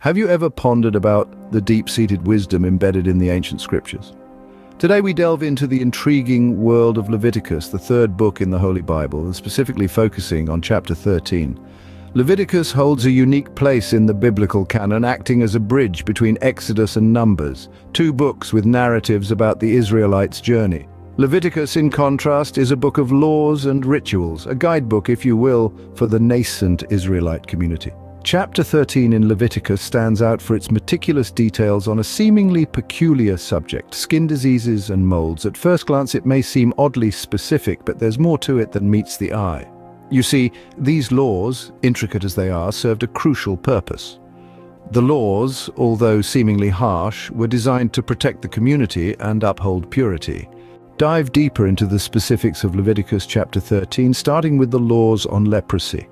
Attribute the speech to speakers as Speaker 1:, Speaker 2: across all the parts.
Speaker 1: Have you ever pondered about the deep-seated wisdom embedded in the ancient scriptures? Today we delve into the intriguing world of Leviticus, the third book in the Holy Bible, and specifically focusing on chapter 13. Leviticus holds a unique place in the biblical canon, acting as a bridge between Exodus and Numbers, two books with narratives about the Israelites' journey. Leviticus, in contrast, is a book of laws and rituals, a guidebook, if you will, for the nascent Israelite community. Chapter 13 in Leviticus stands out for its meticulous details on a seemingly peculiar subject, skin diseases and molds. At first glance it may seem oddly specific, but there's more to it than meets the eye. You see, these laws, intricate as they are, served a crucial purpose. The laws, although seemingly harsh, were designed to protect the community and uphold purity. Dive deeper into the specifics of Leviticus chapter 13, starting with the laws on leprosy.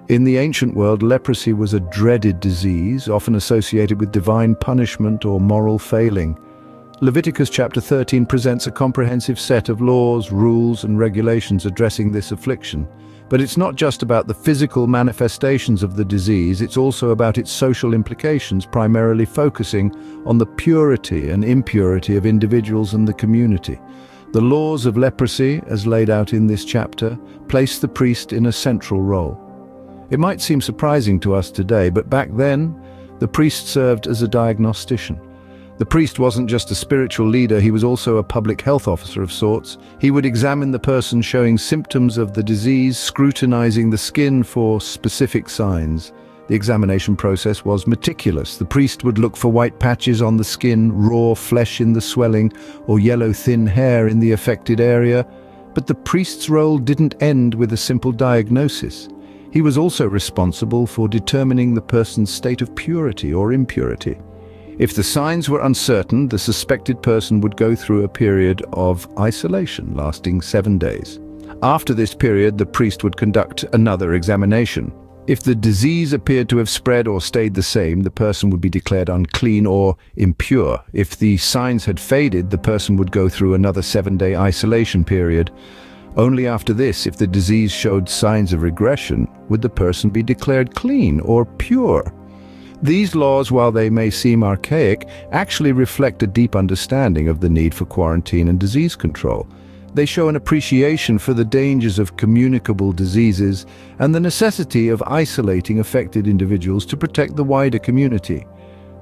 Speaker 1: In the ancient world, leprosy was a dreaded disease, often associated with divine punishment or moral failing. Leviticus chapter 13 presents a comprehensive set of laws, rules, and regulations addressing this affliction. But it's not just about the physical manifestations of the disease, it's also about its social implications, primarily focusing on the purity and impurity of individuals and the community. The laws of leprosy, as laid out in this chapter, place the priest in a central role. It might seem surprising to us today, but back then, the priest served as a diagnostician. The priest wasn't just a spiritual leader, he was also a public health officer of sorts. He would examine the person showing symptoms of the disease, scrutinizing the skin for specific signs. The examination process was meticulous. The priest would look for white patches on the skin, raw flesh in the swelling, or yellow thin hair in the affected area. But the priest's role didn't end with a simple diagnosis. He was also responsible for determining the person's state of purity or impurity. If the signs were uncertain, the suspected person would go through a period of isolation lasting 7 days. After this period, the priest would conduct another examination. If the disease appeared to have spread or stayed the same, the person would be declared unclean or impure. If the signs had faded, the person would go through another 7-day isolation period. Only after this, if the disease showed signs of regression, would the person be declared clean or pure. These laws, while they may seem archaic, actually reflect a deep understanding of the need for quarantine and disease control. They show an appreciation for the dangers of communicable diseases and the necessity of isolating affected individuals to protect the wider community.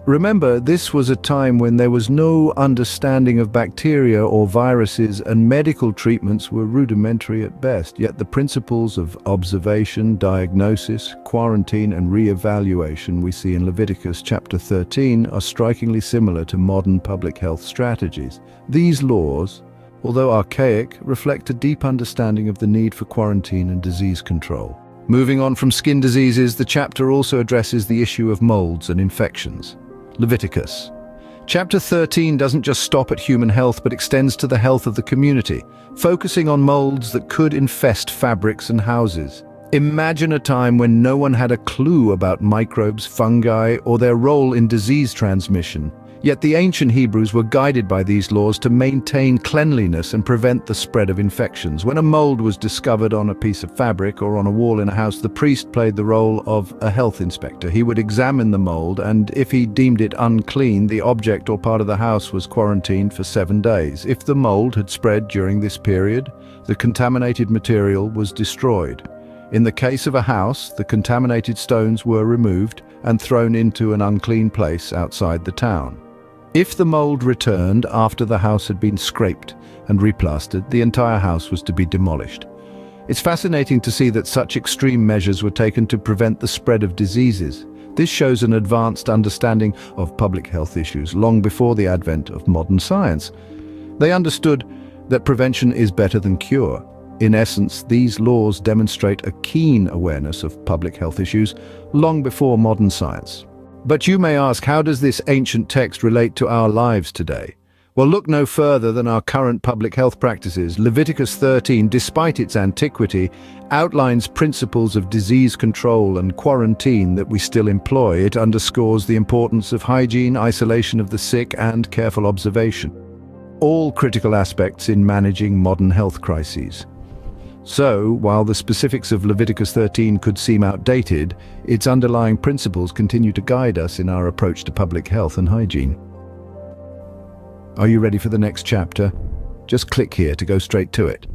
Speaker 1: Remember, this was a time when there was no understanding of bacteria or viruses, and medical treatments were rudimentary at best, yet the principles of observation, diagnosis, quarantine, and re-evaluation we see in Leviticus chapter 13 are strikingly similar to modern public health strategies. These laws, although archaic, reflect a deep understanding of the need for quarantine and disease control. Moving on from skin diseases, the chapter also addresses the issue of molds and infections. Leviticus. Chapter 13 doesn't just stop at human health but extends to the health of the community, focusing on molds that could infest fabrics and houses. Imagine a time when no one had a clue about microbes, fungi, or their role in disease transmission. Yet the ancient Hebrews were guided by these laws to maintain cleanliness and prevent the spread of infections. When a mold was discovered on a piece of fabric or on a wall in a house, the priest played the role of a health inspector. He would examine the mold, and if he deemed it unclean, the object or part of the house was quarantined for 7 days. If the mold had spread during this period, the contaminated material was destroyed. In the case of a house, the contaminated stones were removed and thrown into an unclean place outside the town. If the mold returned after the house had been scraped and replastered, the entire house was to be demolished. It's fascinating to see that such extreme measures were taken to prevent the spread of diseases. This shows an advanced understanding of public health issues long before the advent of modern science. They understood that prevention is better than cure. In essence, these laws demonstrate a keen awareness of public health issues long before modern science. But you may ask, how does this ancient text relate to our lives today? Well, look no further than our current public health practices. Leviticus 13, despite its antiquity, outlines principles of disease control and quarantine that we still employ. It underscores the importance of hygiene, isolation of the sick, and careful observation, all critical aspects in managing modern health crises. So, while the specifics of Leviticus 13 could seem outdated, its underlying principles continue to guide us in our approach to public health and hygiene. Are you ready for the next chapter? Just click here to go straight to it.